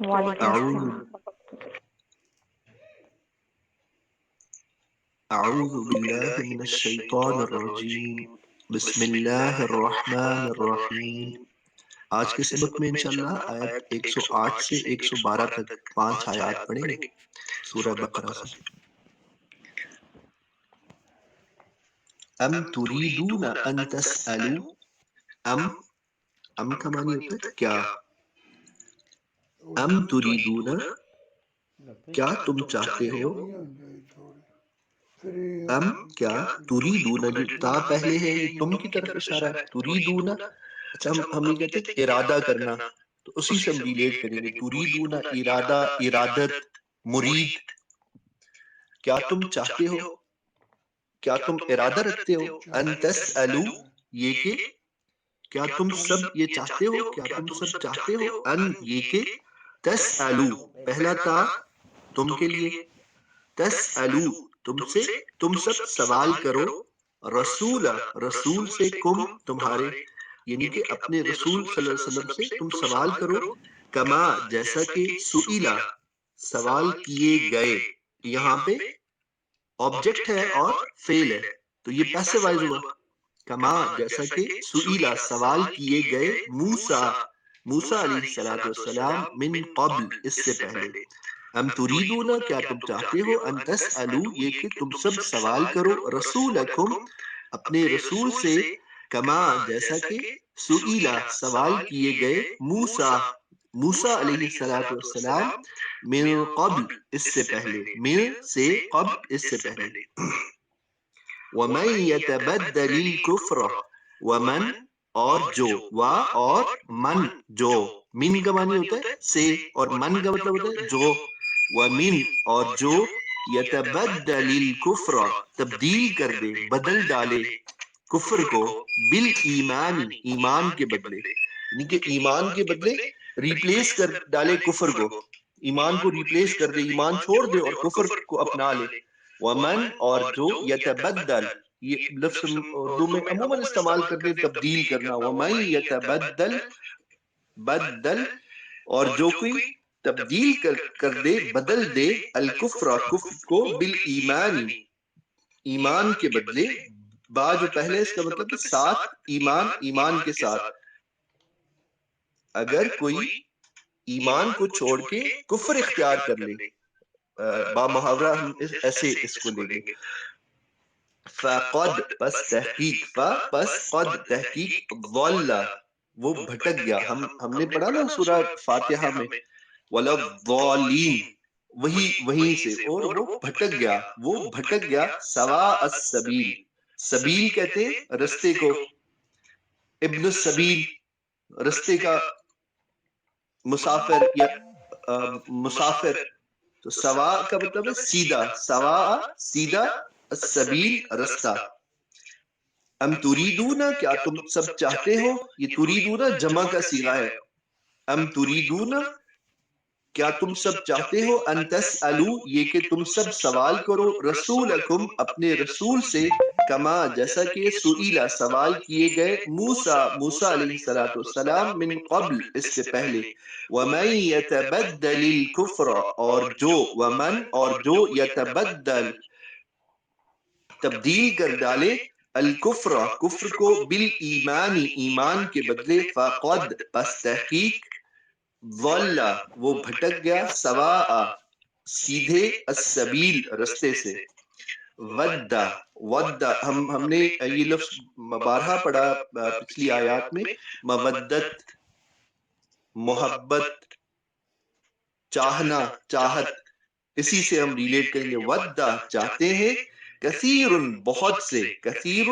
وعلیکم أعوذ السلام. أعوذ بالله من الشيطان الرجيم بسم الله الرحمن الرحیم. آج کے سبق میں انشاءاللہ آیت 108 سے 112 تک 5 آیات پڑھیں گے سورہ بقرہ سے. ام تريدون ان تسألوا ام کا معنی ہوتا ہے کیا. ام تريدون کیا تم چاہتے ہو. ام کیا تريدون جو تا پہلے ہے یہ تم کی طرف اشارہ ہے. تريدون اچھا ہم یہ کہتے ہیں ارادہ کرنا تو اسی سے ہم ریلیٹ کریں گے. تريدون ارادہ ارادت مرید. کیا تم چاہتے ہو کیا تم ارادہ رکھتے ہو. ان تسألو یہ کہ کیا تم سب یہ چاہتے ہو کیا تم سب چاہتے ہو. ان یہ کہ تسألو پہلا تا تم کے لیے. تسألو تم سب سوال کرو. رسول رسول سے کم تمہارے یعنی کہ اپنے رسول صلی اللہ علیہ وسلم سے تم سوال کرو. کما جیسا کہ سئیلا سوال کیے گئے. یہاں پہ آبجیکٹ ہے اور فعل ہے تو یہ پیسو وائز ہوا. کما جیسا کہ سئیلا سوال کیے گئے. موسیٰ علیہ السلام من قبل اس سے پہلے. ام تريدون کیا تم چاہتے ہو. ان تسألو یہ کہ تم سب سوال کرو. رسولکم اپنے رسول سے. کما جیسا کہ سئیلا سوال کیے گئے. موسیٰ علیہ السلام من قبل اس سے پہلے. من سے قبل اس سے پہلے. ومن يتبدل الكفر ومن اور جو اور من جو من کا معنی ہوتا ہے سے اور من کا مطلب ہوتا ہے جو. ومن اور جو یتبدل الکفر تبدیل کر دے بدل ڈالے کفر کو. بالایمان ایمان کے بدلے یعنی کہ ایمان کے بدلے ریپلیس کر ڈالے کفر کو. ایمان کو ریپلیس کر دے ایمان چھوڑ دے اور کفر کو اپنا لے. ومن اور جو یتبدل یہ لفظ اردو میں عموماً استعمال کرتے تبدیل کرنا. ومن یتبدل بدل اور جو کوئی تبدیل کر دے بدل دے الکفر کفر کو بالایمان ایمان کے بدلے. با جو پہلے اس کا مطلب ساتھ ایمان ایمان کے ساتھ. اگر کوئی ایمان کو چھوڑ کے کفر اختیار کر لے با محاورہ ہم ایسے اس کو لیں گے. فقد پس تحقیق پس قد تحقیق ضل وہ بھٹک گیا. ہم نے پڑھا نا سورہ فاتحہ میں ولضالین وہیں سے اور وہ بھٹک گیا سواء السبیل. سبیل کہتے ہیں رستے کو. ابن السبیل رستے کا مسافر یا مسافر. تو سوا کا مطلب ہے سیدھا. سواء سیدھا السبیل رستہ. ام تریدون کیا تم سب چاہتے ہو. یہ تریدون جمع کا صیغہ ہے. ام تریدون کیا تم سب چاہتے ہو. ان تسألو یہ کہ تم سب سوال کرو. رسولکم اپنے رسول سے. کما جیسا کہ سئیلا سوال کیے گئے. موسیٰ علیہ السلام من قبل اس سے پہلے. ومن یتبدل الکفر اور جو یتبدل تبدیل کر ڈالے الکفر کفر کو بالایمان ایمان کے بدلے. فقد پس تحقیق ضل وہ بھٹک گیا سواء سیدھے السبیل رستے سے. ود ہم نے یہ لفظ بارہا پڑھا پچھلی آیات میں. مودت محبت چاہنا چاہت اسی سے ہم ریلیٹ کریں گے. ود چاہتے ہیں. کثیر بہت سے. کثیر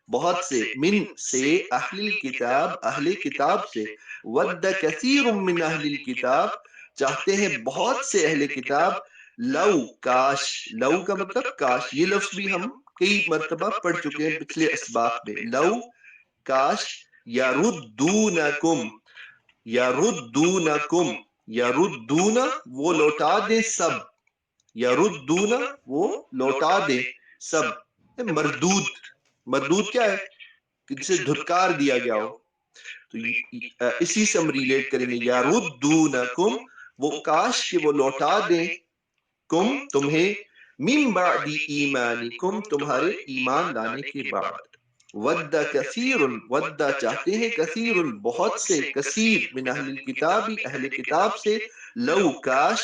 بہت سے. من سے اہل الکتاب اہل کتاب سے. ود کثیر من اہل الکتاب چاہتے ہیں بہت سے اہل کتاب. لو کاش لو کا مطلب کاش. یہ لفظ بھی ہم کئی مرتبہ پڑھ چکے ہیں پچھلے اسباق میں. لو کاش. یردون وہ لوٹا دے سب. یردون وہ لوٹا دے سب. مردود کیا ہے جسے دھتکار دیا گیا ہو. تو اسی سے ہم ریلیٹ کریں گے یردونکم، وہ کاش کہ وہ لوٹا دیں کم تمہیں، من بعد ایمانکم تمہارے ایمان لانے کے بعد، ود کثیر ود چاہتے ہیں کثیر بہت سے، کثیر من اہل الکتاب اہل کتاب سے، لو کاش،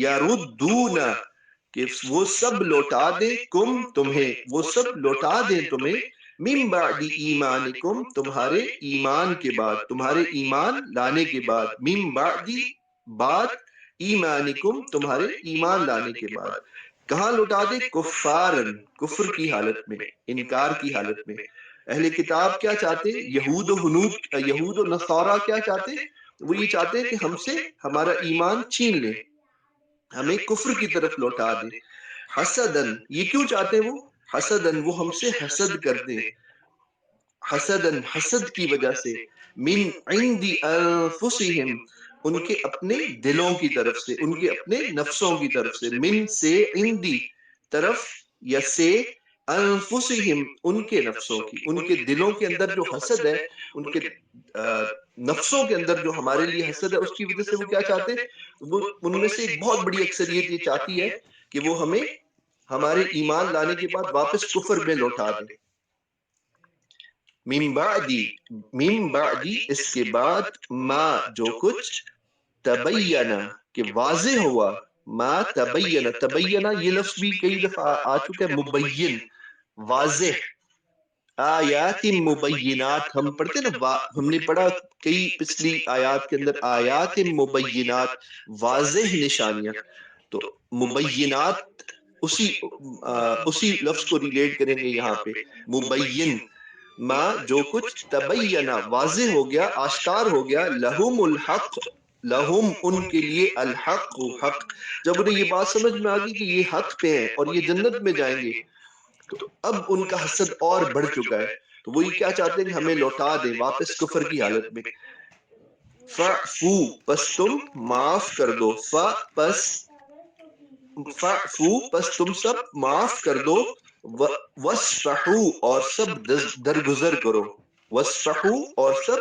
یردون کہ وہ سب لوٹا دیں کم تمہیں، وہ سب لوٹا دیں تمہیں، من بعد ایمانکم تمہارے ایمان کے بعد، تمہارے ایمان لانے کے بعد، من بعد بعد ایمانکم تمہارے ایمان لانے کے بعد، کہاں لوٹا دے؟ کفارن کفر کی حالت میں، انکار کی حالت میں۔ اہل کتاب کیا چاہتے؟ یہود و ہنود، یہود و نصارہ کیا چاہتے؟ وہ یہ چاہتے ہیں کہ ہم سے ہمارا ایمان چھین لیں، ہمیں کفر کی طرف لوٹا دیں۔ حسدن، یہ کیوں چاہتے ہیں وہ؟ حسدن، وہ ہم سے حسد کر دیں، حسدن حسد کی وجہ سے، من عند انفسہم ان کے اپنے دلوں کی طرف سے، ان کے اپنے نفسوں کی طرف سے، من سے، عندی طرف یا سے، انفسہم ان کے نفسوں کی، ان کے دلوں کے اندر جو حسد ہے، ان کے نفسوں کے اندر جو ہمارے لیے حسد ہے، اس کی وجہ سے وہ کیا چاہتے ہیں؟ وہ ان میں سے ایک بہت بڑی اکثریت یہ چاہتی ہے کہ وہ ہمیں ہمارے ایمان لانے کے بعد واپس کفر میں لوٹا دیں۔ من بعدی، من بعدی اس کے بعد، ما جو کچھ، تبینہ کہ واضح ہوا، ما تبینہ، تبینہ یہ لفظ بھی کئی دفعہ آ چکا ہے، مبین واضح، آیات مبینات ہم پڑھتے نا، ہم نے پڑھا کئی پچھلی آیات کے اندر، آیات مبینات واضح نشانیاں، تو مبینات اسی لفظ کو ریلیٹ کریں گے یہاں پہ، مبین، ما جو کچھ، تبینہ واضح ہو گیا، آشکار ہو گیا، لہم الحق، لہم ان کے لیے، الحق حق، جب انہیں یہ بات سمجھ میں آ گئی کہ یہ حق پہ ہیں اور یہ جنت میں جائیں گے، تو اب ان کا حسد اور بڑھ چکا ہے، تو وہی کیا چاہتے ہیں کہ ہمیں لوٹا دیں واپس کفر کی حالت میں۔ فعفو پس تم معاف کر دو، پس فعفو پس تم سب معاف کر دو، وصفحو اور سب درگزر کرو، وصفحو اور سب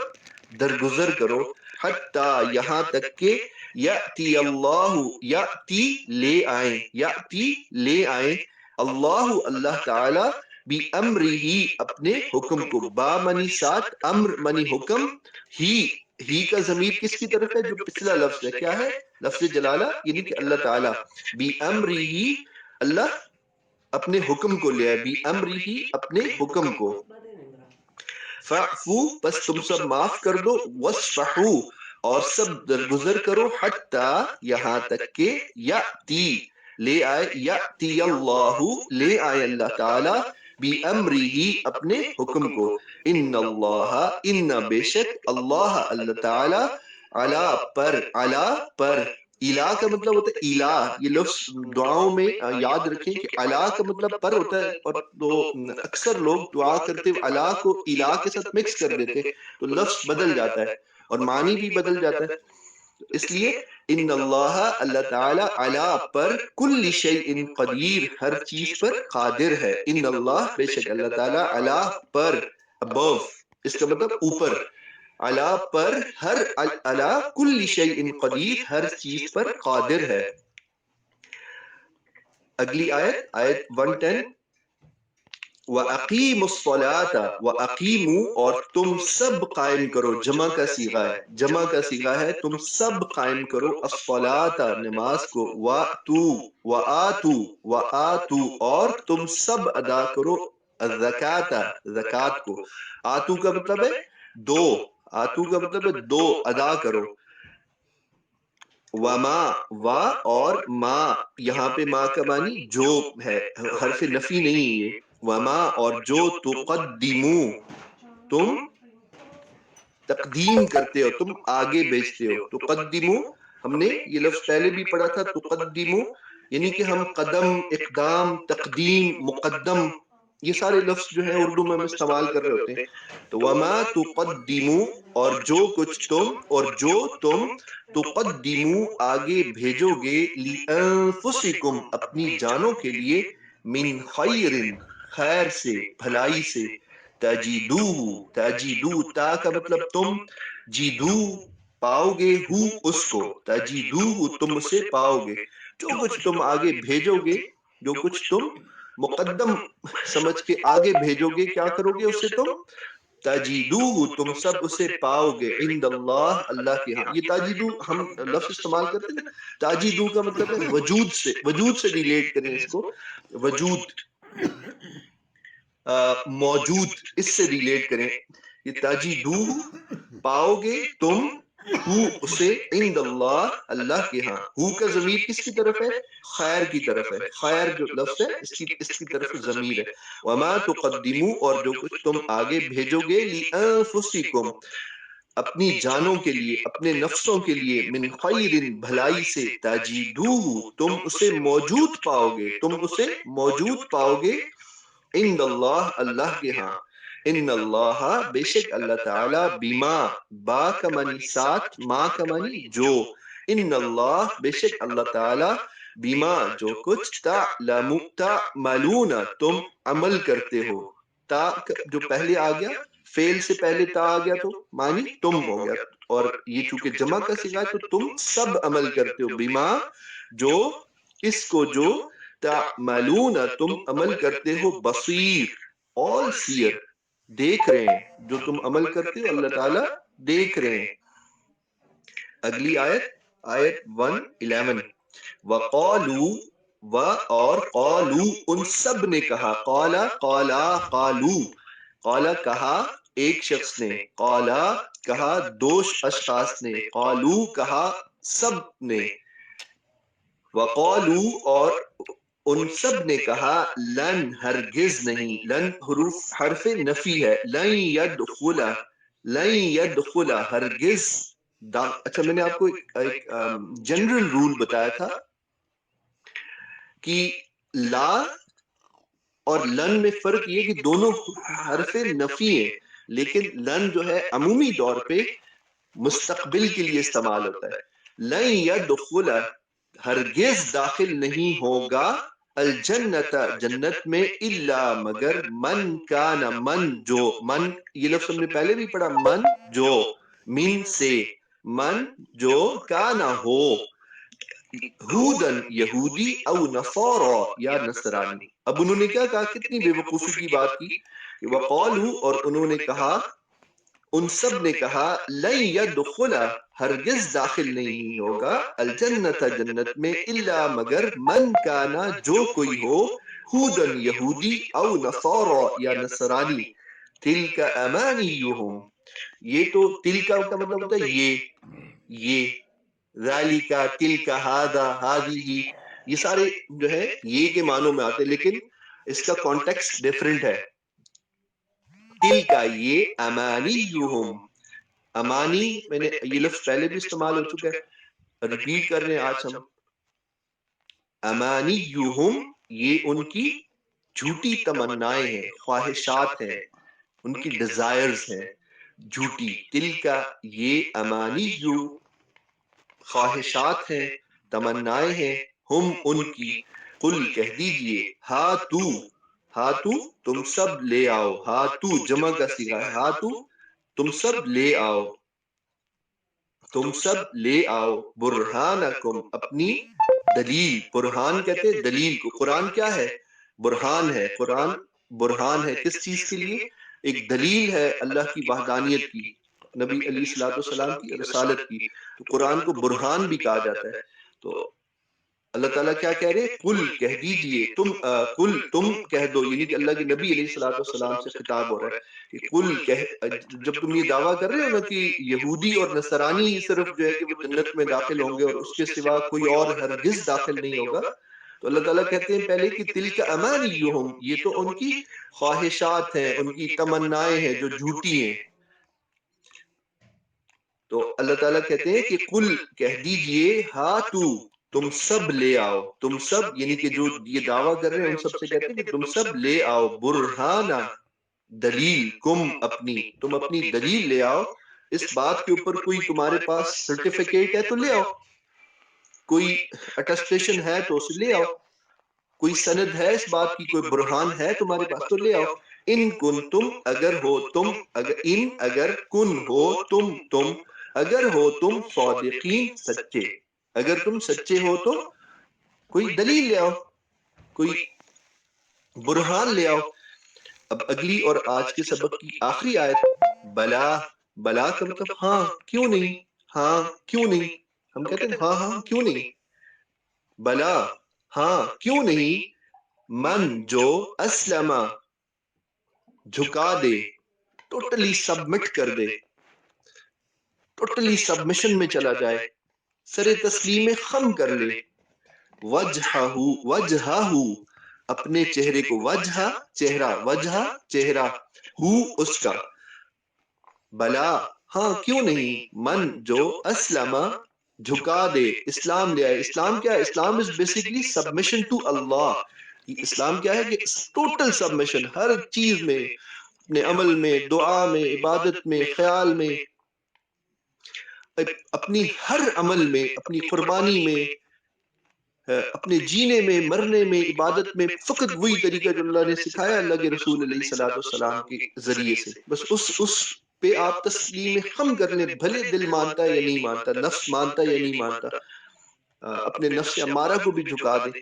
درگزر کرو، حتی یہاں تک کہ یأتی اللہ، یأتی لے آئیں، یأتی لے آئیں، اللہ اللہ تعالی، بی امرہی اپنے حکم کو، با منی ساتھ، امر منی حکم، ہی کا ضمیر کس کی طرف ہے؟ جو پچھلا لفظ ہے، کیا ہے؟ لفظ جلالہ، یعنی کہ اللہ تعالی، بی امرہی اللہ اپنے حکم کو لے آئے، بی امرہی اپنے حکم کو، فعفو پس تم سب معاف کر دو، وصفحو اور سب درگزر کرو، حتی یہاں تک کہ یأتی لے آئے، یأتی اللہ لے آئے اللہ تعالی، بی امرہی اپنے حکم کو، ان اللہ ان بے شک اللہ اللہ تعالی، علا پر، علا پر، الہ کا مطلب ہوتا ہے الہ، یہ لفظ دعاؤں میں یاد رکھیں کہ الہ کا مطلب پر ہوتا ہے، اور تو اکثر لوگ دعا کرتے ہوئے الہ کو الہ کے ساتھ مکس کر دیتے تو لفظ بدل جاتا ہے اور معنی بھی بدل جاتا ہے، اس لیے ان اللہ اللہ تعالی، علی پر، کل شیء قدیر ہر چیز پر قادر ہے، ان اللہ بے شک اللہ تعالی، علی پر، above اس کا مطلب اوپر، علی پر، ہر، علی کل شیء قدیر ہر چیز پر قادر ہے۔ اگلی آیت، آیت 110، وَأَقِيمُوا الصَّلَاةَ، وَأَقِيمُوا اور تم سب قائم کرو، جمع کا صیغہ ہے، جمع کا صیغہ ہے، تم سب قائم کرو، الصَّلَاةَ نماز کو، وَآتُوا اور تم سب ادا کرو، الزَّکَاةَ زکوٰۃ کو، آتو کا مطلب ہے دو، آتو کا مطلب ہے دو، ادا کرو، وما، وا اور ما، یہاں پہ ما کا معنی جو ہے، حرف نفی نہیں ہے یہ، وما اور جو، تقدمو تم تقدیم کرتے ہو، تم آگے بھیجتے ہو، تقدمو، ہم نے یہ لفظ پہلے بھی پڑھا تھا، تقدمو یعنی کہ ہم قدم، اقدام، تقدیم، مقدم، یہ سارے لفظ جو ہیں اردو میں ہم استعمال کر رہے ہوتے ہیں، تو وما تقدمو اور جو کچھ تم، اور جو تم تقدمو آگے بھیجو گے، لِأَنفُسِكُمْ اپنی جانوں کے لیے، من خیر خیر سے، بھلائی سے، تجدوہ، تجدو تا کا مطلب تم، جدو پاؤ گے، ہو اس کو، تجدوہ تم اسے پاؤ گے، جو کچھ تم آگے بھیجو گے، جو کچھ تم مقدم سمجھ کے آگے بھیجو گے، کیا کرو گے اسے تم، تجدوہ تم سب اسے پاؤ گے، عند اللہ اللہ کے ہاں۔ یہ تجدو ہم لفظ استعمال کرتے ہیں نا، تجدو کا مطلب ہے وجود سے، وجود سے ریلیٹ کریں اس کو، وجود موجود، اس سے ریلیٹ کریں، یہ تجدوہ پاؤ گے تم، ہو اسے، عند اللہ اللہ کے ہاں۔ ہو کا ضمیر کس کی طرف ہے؟ خیر کی طرف ہے، خیر جو لفظ ہے اس کی طرف ضمیر ہے۔ وما تقدموا اور جو کچھ تم آگے بھیجو گے، لانفسکم اپنی جانوں کے لیے، اپنے نفسوں کے لیے، من خیر بھلائی سے، تجدوہ تم اسے موجود پاؤ گے، تم اسے موجود پاؤ گے، عند اللہ اللہ کے ہاں۔ ان اللہ بے شک اللہ تعالی، بما با کا معنی ساتھ، ما کا معنی جو، ان اللہ بے شک اللہ تعالی، بما جو کچھ، تعملون تم عمل کرتے ہو، تا جو پہلے آ گیا، فعل سے پہلے تا آ گیا تو معنی تم ہو گیا، اور یہ چونکہ جمع کا صیغہ ہے تو تم سب عمل کرتے ہو، بما جو، اس کو جو، تعملون تم عمل کرتے ہو، بصیر all seer دیکھ رہے ہیں، جو تم عمل کرتے ہو اللہ تعالیٰ دیکھ رہے ہیں۔ اگلی آیت، آیت 111، وقالو و اور قالو ان سب نے کہا، قالا قالا قالو، قالا کہا ایک شخص نے، قالا کہا دو اشخاص نے، قالو کہا سب نے، وقالو اور ان سب نے کہا، لن ہرگز نہیں، لن حرف نفی ہے، لن یدخلا، لن یدخلا ہرگز، اچھا میں نے آپ کو ایک جنرل رول بتایا تھا کہ لا اور لن میں فرق یہ کہ دونوں حرف نفی ہیں، لیکن لن جو ہے عمومی طور پہ مستقبل کے لیے استعمال ہوتا ہے۔ لن یدخلا ہرگز داخل نہیں ہوگا، الجنت جنت میں، الا مگر، من کان من جو، من یہ لفظ ہم نے پہلے بھی پڑھا، من جو، من سے، من جو کانا ہو، ہودن یہودی، او نصارا یا نصرانی۔ اب انہوں نے کیا کہا، کتنی بے وقوفی کی بات کی کہ وقالو اور انہوں نے کہا، ان سب نے کہا، لن یدخلا ہرگز داخل نہیں ہوگا، الجنت جنت میں، الا مگر، من کانا جو کوئی ہو، ہودن یہودی، او نصارا یا نصرانی، تلک امانیہم یہ تو، تلکا کا مطلب ہوتا ہے یہ، ذالکا تلکا ہذا ہذہ، یہ سارے جو ہے یہ کے معنوں میں آتے، لیکن اس کا کانٹیکسٹ ڈیفرنٹ ہے۔ تلکا یہ، امانیہم امانی، میں نے یہ لفظ پہلے بھی استعمال ہو چکا ہے، ریپیٹ کر رہے ہیں آج ہم، امانیہم یہ ان کی جھوٹی تمنائیں ہیں، خواہشات ہیں، ان کی ڈیزائرز ہیں جھوٹی، تلکا یہ، امانیو خواہشات ہیں، تمنائیں ہیں، ہم ان کی، قل کہہ دیجئے، ہاتو تم سب لے آؤ، ہاتو جمع کا صیغہ ہے، ہاتو تم سب لے آؤ، تم سب لے آؤ، برہانکم اپنی دلیل، برہان کہتے ہیں دلیل کو، قرآن کیا ہے؟ برہان ہے، قرآن برہان ہے کس چیز کے لیے؟ ایک دلیل ہے اللہ کی وحدانیت کی، نبی علیہ الصلوۃ والسلام کی رسالت کی، تو قرآن کو برہان بھی کہا جاتا ہے۔ تو اللہ تعالیٰ کیا کہہ رہے، قل کہہ دیجئے، قل تم کہہ دو، یعنی کہ اللہ کے نبی علیہ الصلوۃ والسلام سے خطاب ہو رہا ہے کہ قل جب تم یہ دعویٰ کر رہے ہو نا کہ یہودی اور نصرانی صرف جو ہے کہ وہ جنت میں داخل ہوں گے اور اس کے سوا کوئی اور ہرگز داخل نہیں ہوگا، تو اللہ تعالیٰ کہتے ہیں پہلے کہ تلک امانیہم یہ تو ان کی خواہشات ہیں، ان کی تمنائیں ہیں جو جھوٹی ہیں۔ تو اللہ تعالیٰ کہتے ہیں کہ قل کہہ دیجئے، ہاتو تم سب لے آؤ، تم سب یعنی کہ جو یہ دعویٰ کر رہے ہیں ان سب سے کہتے ہیں کہ تم سب لے آؤ، برہانا دلیل، کم اپنی، تم اپنی دلیل لے آؤ، اس بات کے اوپر کوئی تمہارے پاس سرٹیفکیٹ ہے تو لے آؤ، کوئی اٹسٹیشن ہے تو اسے لے آؤ، کوئی سند ہے اس بات کی، کوئی برہان ہے تمہارے پاس تو لے آؤ، ان کنتم اگر ہو تم، اگر کن ہو تم اگر ہو تم صادقین سچے، اگر تم سچے ہو تو کوئی دلیل لے آؤ، کوئی برہان لے آؤ۔ اب اگلی اور آج کے سبق کی آخری آیت، بلا، بلا کا مطلب ہاں کیوں نہیں، ہاں کیوں نہیں، ہم کہتے ہیں ہاں ہاں کیوں نہیں، بلا ہاں کیوں نہیں، من جو اسلم جھکا دے، ٹوٹلی سبمٹ کر دے، ٹوٹلی سبمشن میں چلا جائے، سر تسلیم خم کر لے، وجہہ اپنے چہرے کو، وجہ چہرہ، وجہ چہرہ، ہو اس کا، بلا ہاں کیوں نہیں، من جو اسلم جھکا دے، اسلام لے آئے۔ اسلام کیا ہے؟ اسلام از بیسیکلی سبمیشن ٹو اللہ۔ اسلام کیا ہے کہ ٹوٹل سبمیشن، ہر چیز میں، اپنے عمل میں، دعا میں، عبادت میں، خیال میں، اپنی ہر عمل میں، اپنی قربانی میں، اپنے جینے میں، مرنے میں، عبادت میں، فقط وہی طریقہ جو اللہ نے سکھایا اللہ کے رسول علیہ الصلوۃ والسلام کے ذریعے سے، بس اس پہ آپ تسلیم خم کر لیں، بھلے دل مانتا ہے یا نہیں مانتا، نفس مانتا ہے یا نہیں مانتا، اپنے نفس امارہ کو بھی جھکا دیں،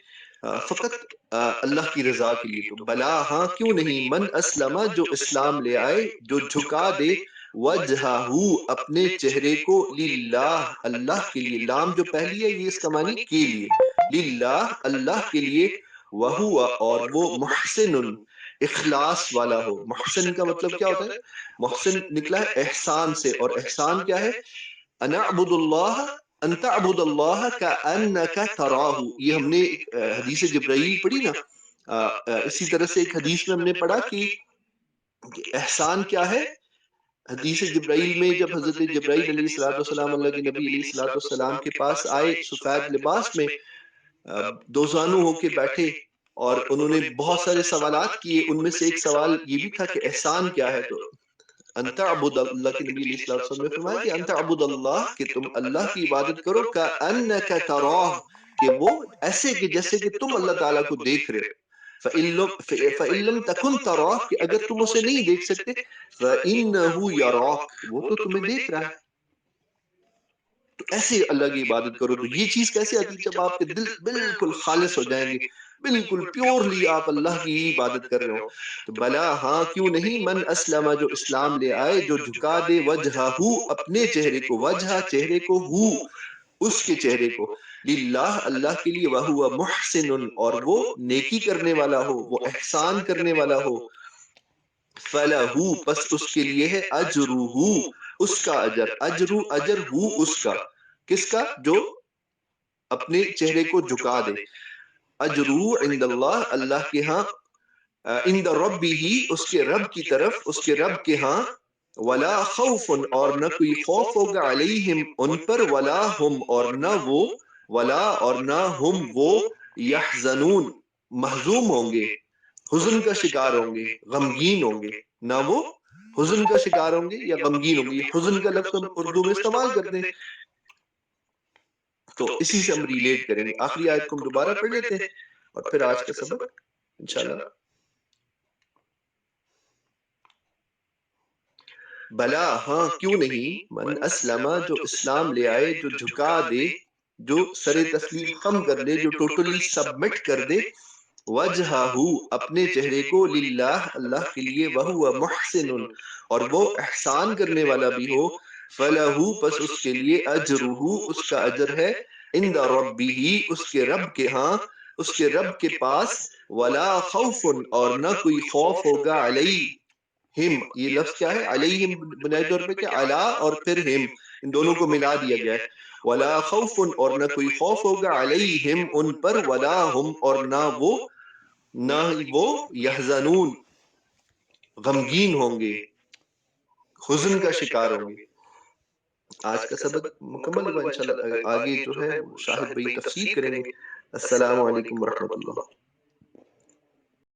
فقط اللہ کی رضا کے لیے۔ تو بلا ہاں کیوں نہیں، من اسلم جو اسلام لے آئے، جو جھکا دے، وجہہ اپنے چہرے کو، للہ اللہ کے لیے، لام جو پہلی ہے یہ اس کا معنی کے لیے، للہ اللہ کے لیے، وہو اور وہ، محسن اخلاص والا ہو۔ محسن کا مطلب کیا ہوتا ہے؟ محسن نکلا ہے احسان سے، اور احسان کیا ہے؟ ان اعبد اللہ، ان تعبد اللہ کأنک تراہ، یہ ہم نے ایک حدیث جبرائیل پڑھی نا، اسی طرح سے ایک حدیث میں ہم نے پڑھا کہ احسان کیا ہے۔ حدیث جبرائیل میں جب حضرت جبرائیل علیہ الصلوۃ والسلام اللہ کے نبی علیہ الصلوۃ والسلام کے پاس آئے سفید لباس میں، دو زانو ہو کے بیٹھے، اور انہوں نے بہت سارے سوالات کیے، ان میں سے ایک سوال یہ بھی تھا کہ احسان کیا ہے؟ تو انت عبد اللہ کے نبی علیہ الصلوۃ والسلام نے فرمایا کہ انت عبد اللہ، کہ تم اللہ کی عبادت کرو، کأنک تراہ، کہ وہ ایسے کہ جیسے کہ تم اللہ تعالیٰ کو دیکھ رہے ہو، فَإِن لَمْ تَكُنْ تَرَاهُ، کہ اگر تم اسے نہیں دیکھ سکتے، فَإِنَّهُ يَرَاكَ، وہ تو تمہیں دیکھ رہا ہے۔ تو ایسے اللہ کی عبادت کرو۔ تو یہ چیز کیسے آتی ہے؟ جب آپ کے دل بالکل خالص ہو جائیں گے، بالکل پیورلی آپ اللہ کی ہی عبادت کر رہے ہو۔ تو بلا ہاں کیوں نہیں، من اسلم جو اسلام لے آئے، جو جھکا دے، وجہہ اپنے چہرے کو، وجہ چہرے کو، ہو اس کے چہرے کو، للہ اللہ کے لیے، وہو محسن اور وہ نیکی کرنے والا ہو، وہ احسان کرنے والا ہو، فلہ پس اس کے لیے ہے، اجرہ اس کا اجر، اجر اجر ہو اس کا، کس کا؟ جو اپنے چہرے کو جھکا دے، اجرہ عند اللہ اللہ کے ہاں، عند ربہ اس کے رب کی طرف، اس کے رب کے ہاں، ولا خوف اور نہ کوئی خوف ہوگا، علیہم ان پر، ولا ہم اور نہ وہ، ولا اور نہ ہم وہ، یحزنون محزوم ہوں گے، حزن کا شکار ہوں گے، غمگین ہوں گے، نہ وہ حزن کا شکار ہوں گے یا غمگین ہوں گے۔ یہ حزن کا لفظ ہم اردو میں استعمال کرتے ہیں، تو اسی سے ہم ریلیٹ کریں گے۔ آخری آیت کو ہم دوبارہ پڑھ لیتے ہیں اور پھر آج کا سبق انشاءاللہ۔ بلا ہاں کیوں نہیں، من اسلم جو اسلام لے آئے، جو جھکا دے، جو سر تسلیم خم کر دے، جو ٹوٹلی سبمٹ کر دے، وجہہ اپنے چہرے کو، للہ اللہ کے لیے، وہو محسن اور وہ احسان کرنے والا بھی ہو، فلہ پس اس کے لیے، اجرہ اس کا اجر ہے، عند ربہ اس کے رب کے ہاں، اس کے رب کے پاس، ولا خوف اور نہ کوئی خوف ہوگا، علیہم یہ لفظ کیا ہے؟ علیہم بنیادی طور پہ کیا؟ علا اور پھر ہم، ان دونوں کو ملا دیا گیا ہے، ولا خوف اور نہ کوئی خوف ہوگا، علیہم ان پر، ولا ہم اور نہ وہ یحزنون غمگین ہوں گے، حزن کا شکار ہوں گے۔ آج کا سبق مکمل ہوا، انشاءاللہ آگے جو ہے شاہد بھائی تفسیر کریں گے۔ السلام علیکم ورحمۃ اللہ۔